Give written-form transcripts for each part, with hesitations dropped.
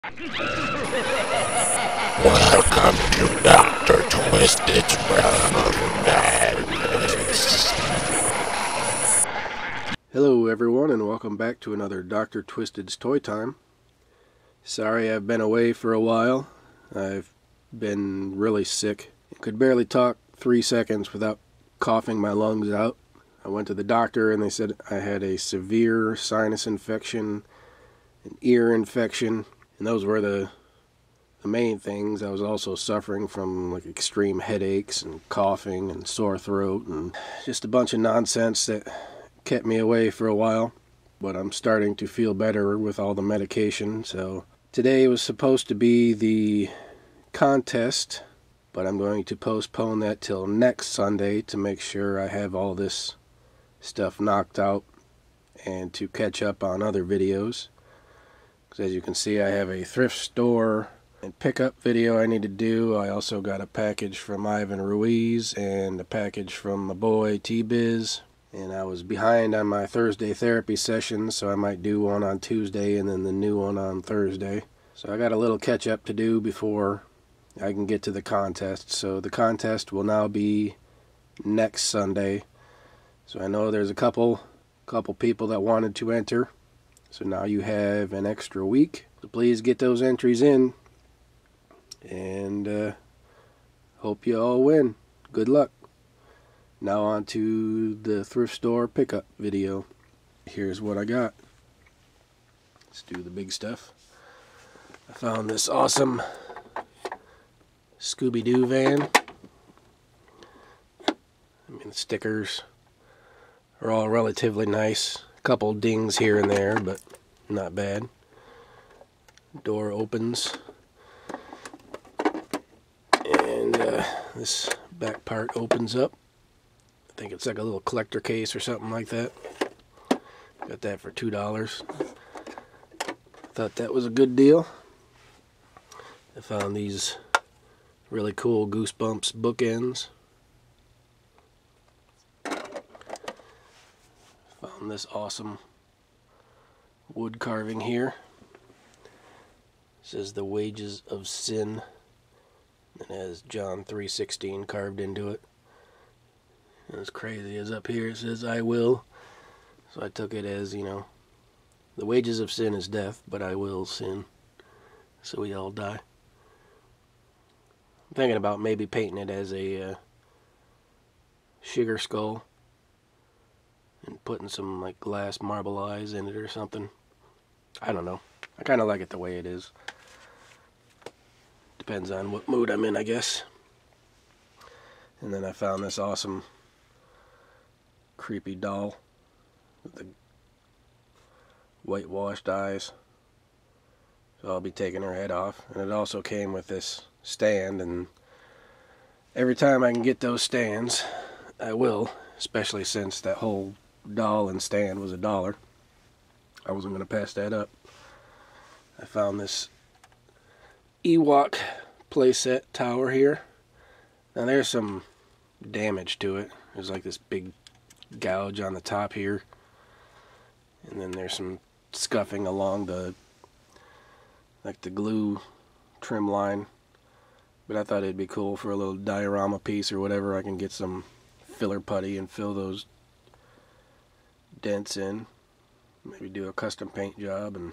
Welcome to Dr. Twistid's Realm of Madness. Hello everyone, and welcome back to another Dr. Twistid's Toy Time. Sorry I've been away for a while. I've been really sick. I could barely talk 3 seconds without coughing my lungs out. I went to the doctor and they said I had a severe sinus infection, an ear infection, and those were the main things. I was also suffering from like extreme headaches and coughing and sore throat and just a bunch of nonsense that kept me away for a while. But I'm starting to feel better with all the medication. So today was supposed to be the contest, but I'm going to postpone that till next Sunday to make sure I have all this stuff knocked out and to catch up on other videos. Because as you can see, I have a thrift store and pickup video I need to do. I also got a package from Ivan Ruiz and a package from my boy T-Biz. And I was behind on my Thursday therapy sessions, so I might do one on Tuesday and then the new one on Thursday. So I got a little catch up to do before I can get to the contest. So the contest will now be next Sunday. So I know there's a couple people that wanted to enter. So now you have an extra week. So please get those entries in. And hope you all win. Good luck. Now on to the thrift store pickup video. Here's what I got. Let's do the big stuff. I found this awesome Scooby-Doo van. I mean, the stickers are all relatively nice. A couple dings here and there, but not bad. Door opens. And this back part opens up. I think it's like a little collector case or something like that. Got that for $2. Thought that was a good deal. I found these really cool Goosebumps bookends. Found this awesome wood carving here. It says the wages of sin. It has John 3:16 carved into it. And as crazy as up here it says I will. So I took it as, you know, the wages of sin is death, but I will sin. So we all die. I'm thinking about maybe painting it as a sugar skull and putting some like glass marble eyes in it or something. I don't know. I kind of like it the way it is. Depends on what mood I'm in, I guess. And then I found this awesome creepy doll with the whitewashed eyes. So I'll be taking her head off. And it also came with this stand, and every time I can get those stands, I will, especially since that whole doll and stand was $1. I wasn't going to pass that up. I found this Ewok playset tower here. Now there's some damage to it. There's like this big gouge on the top here, and then there's some scuffing along the glue trim line. But I thought it'd be cool for a little diorama piece or whatever. I can get some filler putty and fill those dents in. Maybe do a custom paint job and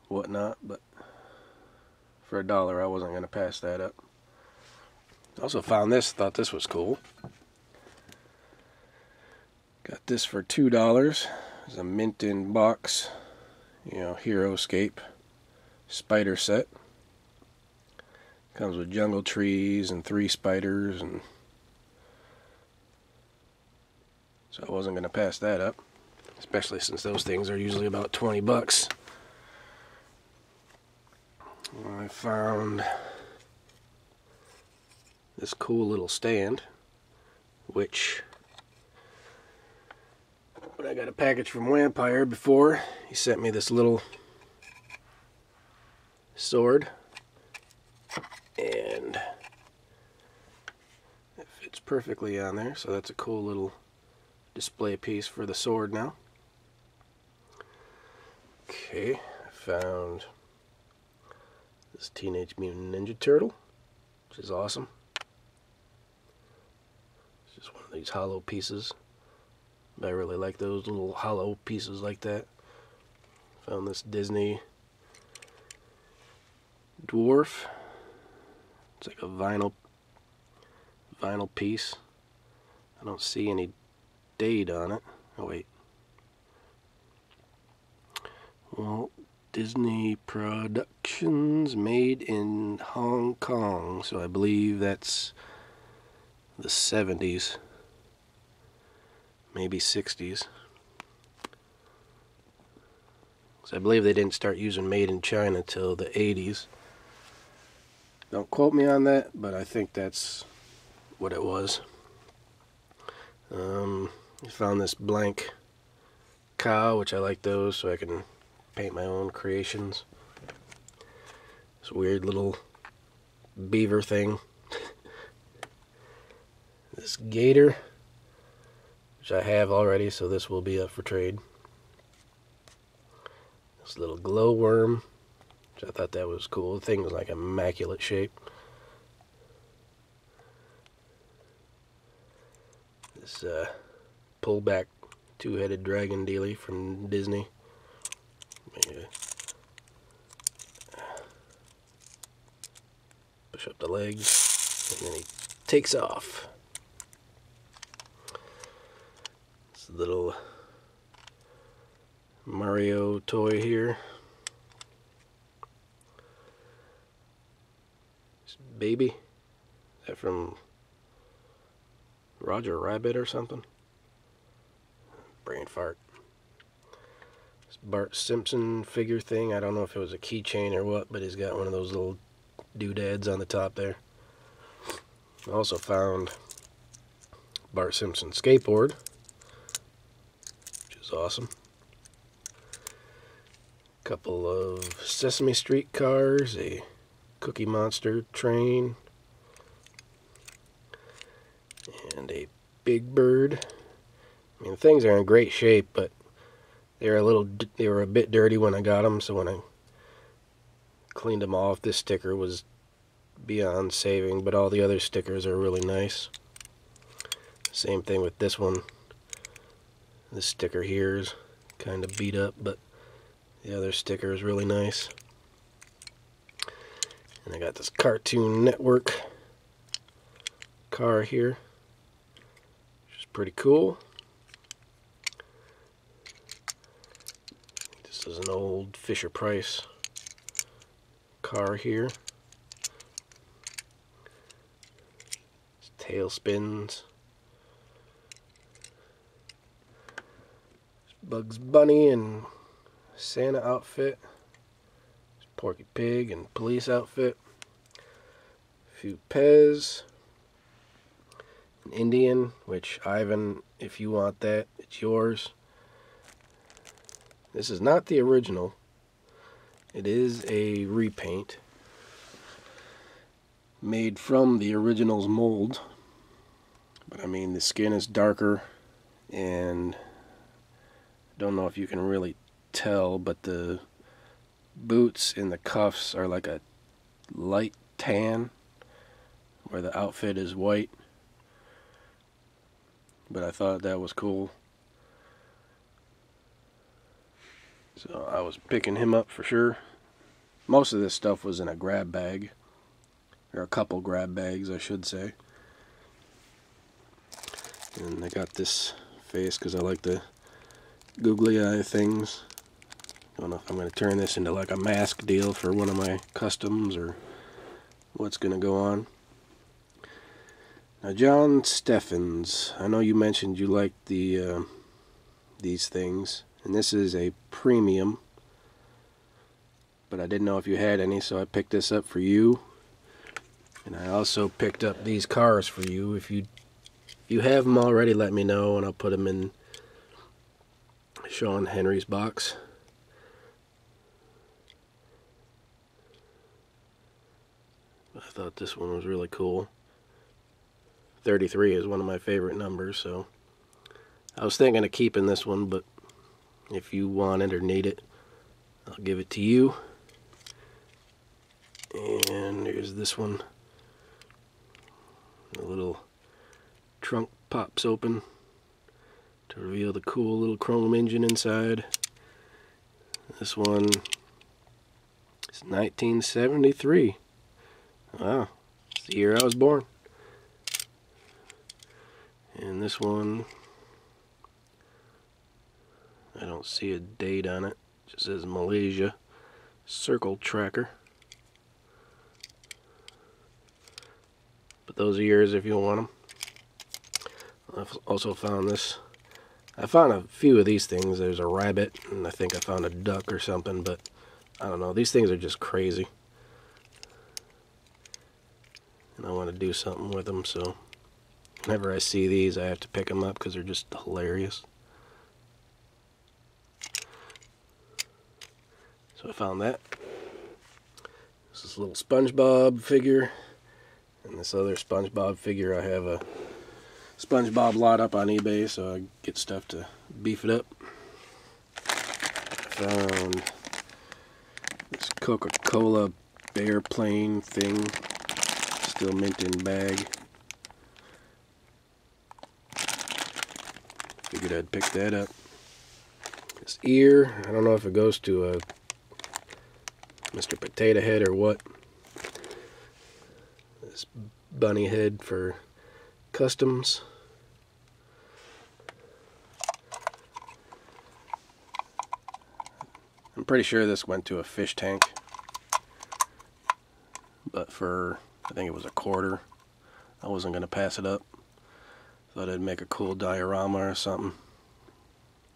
whatnot, but for $1 I wasn't going to pass that up. Also found this, thought this was cool. Got this for $2. It's a mint in box, you know, Heroescape spider set. Comes with jungle trees and 3 spiders, and so I wasn't going to pass that up, especially since those things are usually about $20. I found this cool little stand, which when I got a package from Vampire before, he sent me this little sword, and it fits perfectly on there, so that's a cool little display piece for the sword now. Okay, I found this Teenage Mutant Ninja Turtle, which is awesome. It's just one of these hollow pieces. I really like those little hollow pieces like that. Found this Disney dwarf. It's like a vinyl piece. I don't see any date on it. Oh wait. Walt Disney Productions, made in Hong Kong. So I believe that's the 70s, maybe 60s. So I believe they didn't start using made in China till the 80s. Don't quote me on that, but I think that's what it was. I found this blank cow, which I like those, so I can paint my own creations. This weird little beaver thing. This gator, which I have already, so this will be up for trade. This little glowworm, which I thought that was cool. The thing was like immaculate shape. This pullback two-headed dragon dealie from Disney. Push up the legs, and then he takes off. This little Mario toy here. This baby. Is that from Roger Rabbit or something? Brain fart. This Bart Simpson figure thing. I don't know if it was a keychain or what, but he's got one of those little doodads on the top there. I also found Bart Simpson skateboard, which is awesome. A couple of Sesame Street cars, a Cookie Monster train, and a Big Bird. I mean, things are in great shape, but they were a bit dirty when I got them, so when I cleaned them off, this sticker was beyond saving, but all the other stickers are really nice. Same thing with this one. This sticker here is kind of beat up, but the other sticker is really nice. And I got this Cartoon Network car here, which is pretty cool. This is an old Fisher-Price car here. Tail spins. Bugs Bunny and Santa outfit. Porky Pig and police outfit. A few Pez. An Indian, which Ivan, if you want that, it's yours. This is not the original. It is a repaint made from the original's mold. But I mean, the skin is darker, and I don't know if you can really tell, but the boots and the cuffs are like a light tan, where the outfit is white. But I thought that was cool. So I was picking him up for sure. Most of this stuff was in a grab bag, or a couple grab bags, I should say. And I got this face because I like the googly eye things. I don't know if I'm going to turn this into like a mask deal for one of my customs or what's going to go on. Now, John Steffens, I know you mentioned you liked the these things, and this is a premium, but I didn't know if you had any, so I picked this up for you. And I also picked up these cars for you. If you have them already, let me know, and I'll put them in Sean Henry's box. I thought this one was really cool. 33 is one of my favorite numbers, so I was thinking of keeping this one, but if you want it or need it, I'll give it to you. And there's this one. The little trunk pops open to reveal the cool little chrome engine inside. This one is 1973. Wow, it's the year I was born. And this one, I don't see a date on it. It just says Malaysia. Circle tracker. But those are yours if you want them. I've also found this. I found a few of these things. There's a rabbit, and I think I found a duck or something, but I don't know. These things are just crazy. And I want to do something with them, so whenever I see these, I have to pick them up because they're just hilarious. So I found that. This little SpongeBob figure. And this other SpongeBob figure, I have a SpongeBob lot up on eBay, so I get stuff to beef it up. I found this Coca-Cola airplane thing, still mint in bag. Figured I'd pick that up. This ear, I don't know if it goes to a Mr. Potato Head or what. This bunny head for customs. I'm pretty sure this went to a fish tank, but for, I think it was $1. I wasn't going to pass it up. Thought I'd make a cool diorama or something.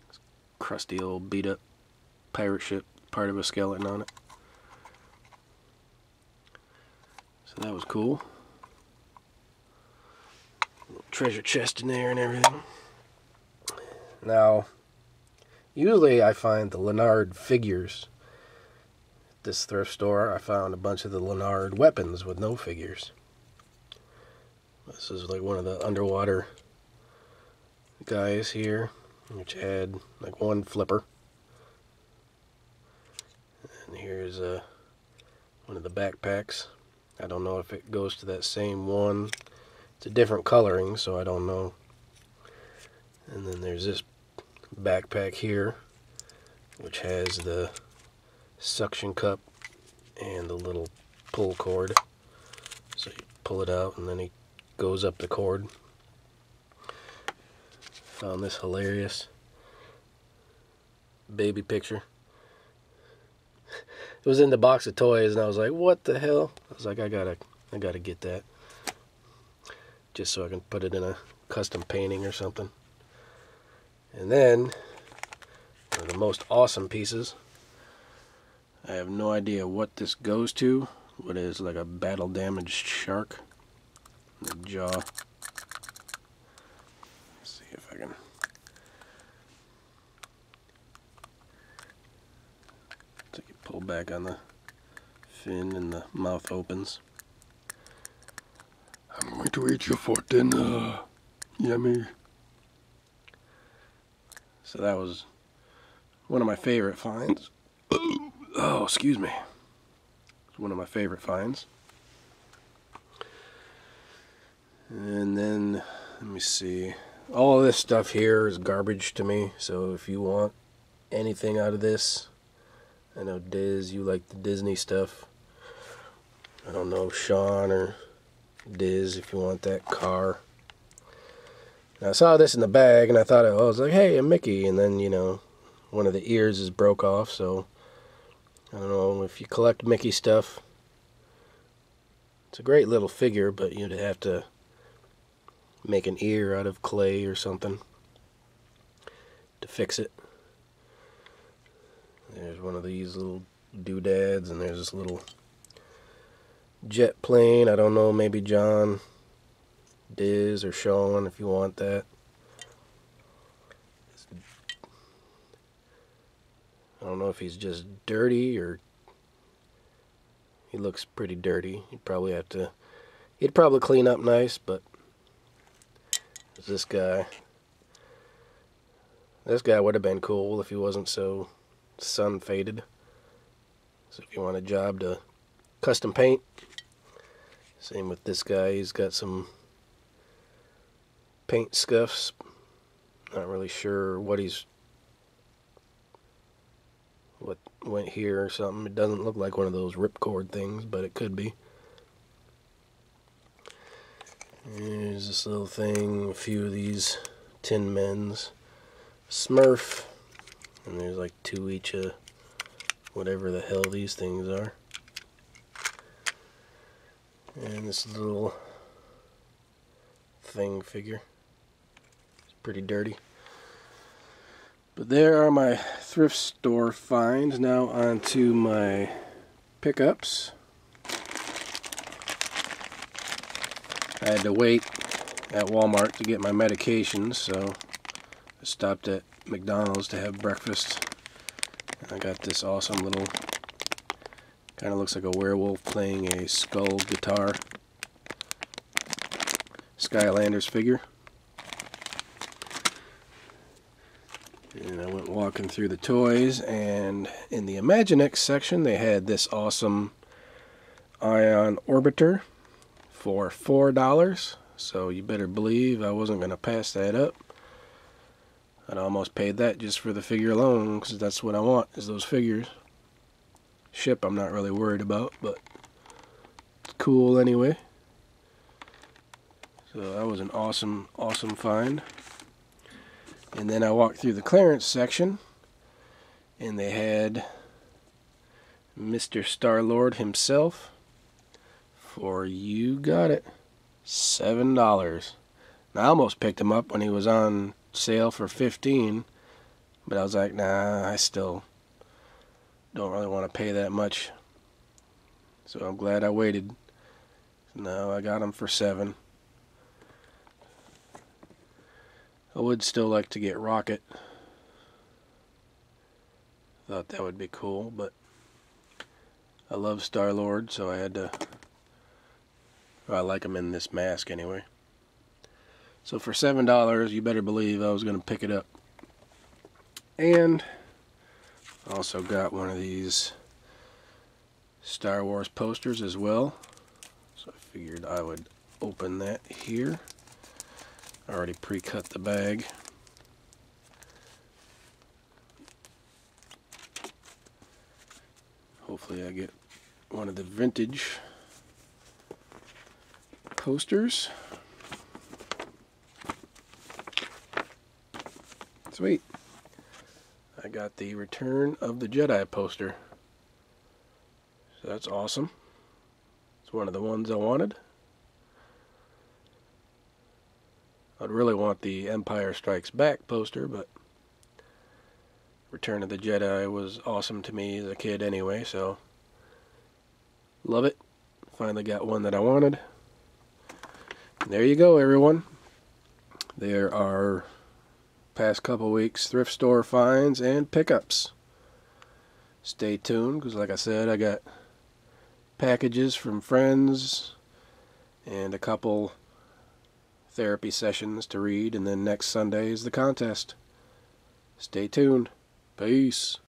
This crusty old beat up pirate ship, part of a skeleton on it. So that was cool. Little treasure chest in there and everything. Now, usually I find the Leonard figures at this thrift store. I found a bunch of the Leonard weapons with no figures. This is like one of the underwater guys here, which had like one flipper. And here's one of the backpacks. I don't know if it goes to that same one. It's a different coloring, so I don't know. And then there's this backpack here, which has the suction cup and the little pull cord. So you pull it out and then it goes up the cord. Found this hilarious baby picture. It was in the box of toys, and I was like, "What the hell?" I was like, "I gotta get that, just so I can put it in a custom painting or something." And then one of the most awesome pieces. I have no idea what this goes to. What is like a battle damaged shark? The jaw. Let's see if I can. So you pull back on the fin and the mouth opens. I'm going to eat you for dinner. Yummy. So that was one of my favorite finds. Oh, excuse me. It's one of my favorite finds. And then, let me see. All of this stuff here is garbage to me. So if you want anything out of this, I know Diz, you like the Disney stuff. I don't know, Sean or Diz, if you want that car. And I saw this in the bag and I thought, I was like, hey, a Mickey. And then, you know, one of the ears is broke off. So, I don't know, if you collect Mickey stuff, it's a great little figure, but you'd have to make an ear out of clay or something to fix it. There's one of these little doodads, and there's this little jet plane. I don't know, maybe John, Diz, or Sean, if you want that. I don't know if he's just dirty or he looks pretty dirty. He'd probably clean up nice, but there's this guy. This guy would have been cool if he wasn't so sun faded. So if you want a job to custom paint, same with this guy. He's got some paint scuffs. Not really sure what went here or something. It doesn't look like one of those ripcord things, but it could be. Here's this little thing, a few of these Tin Men's, Smurf, and there's like 2 each of whatever the hell these things are. And this little thing figure. It's pretty dirty. But there are my thrift store finds. Now on to my pickups. I had to wait at Walmart to get my medications, so I stopped at McDonald's to have breakfast. And I got this awesome little, kind of looks like a werewolf playing a skull guitar, Skylanders figure. And I went walking through the toys, and in the Imaginext section they had this awesome ion orbiter for $4, so you better believe I wasn't going to pass that up. I'd almost paid that just for the figure alone, because that's what I want, is those figures. Ship I'm not really worried about, but it's cool anyway. So that was an awesome find. And then I walked through the clearance section, and they had Mr. Star-Lord himself for, you got it, $7. Now, I almost picked him up when he was on sale for $15, but I was like, nah, I still don't really want to pay that much. So I'm glad I waited. Now I got him for $7. I would still like to get Rocket. Thought that would be cool, but I love Star-Lord, so I had to. Well, I like him in this mask anyway. So for $7, you better believe I was going to pick it up. And also got one of these Star Wars posters as well. So I figured I would open that here. I already pre-cut the bag. Hopefully I get one of the vintage posters. Sweet. I got the Return of the Jedi poster. So that's awesome. It's one of the ones I wanted. I'd really want the Empire Strikes Back poster, but Return of the Jedi was awesome to me as a kid anyway, so love it. Finally got one that I wanted. And there you go, everyone. There are past couple weeks thrift store finds and pickups. Stay tuned, because like I said, I got packages from friends and a couple therapy sessions to read, and then next Sunday is the contest. Stay tuned. Peace.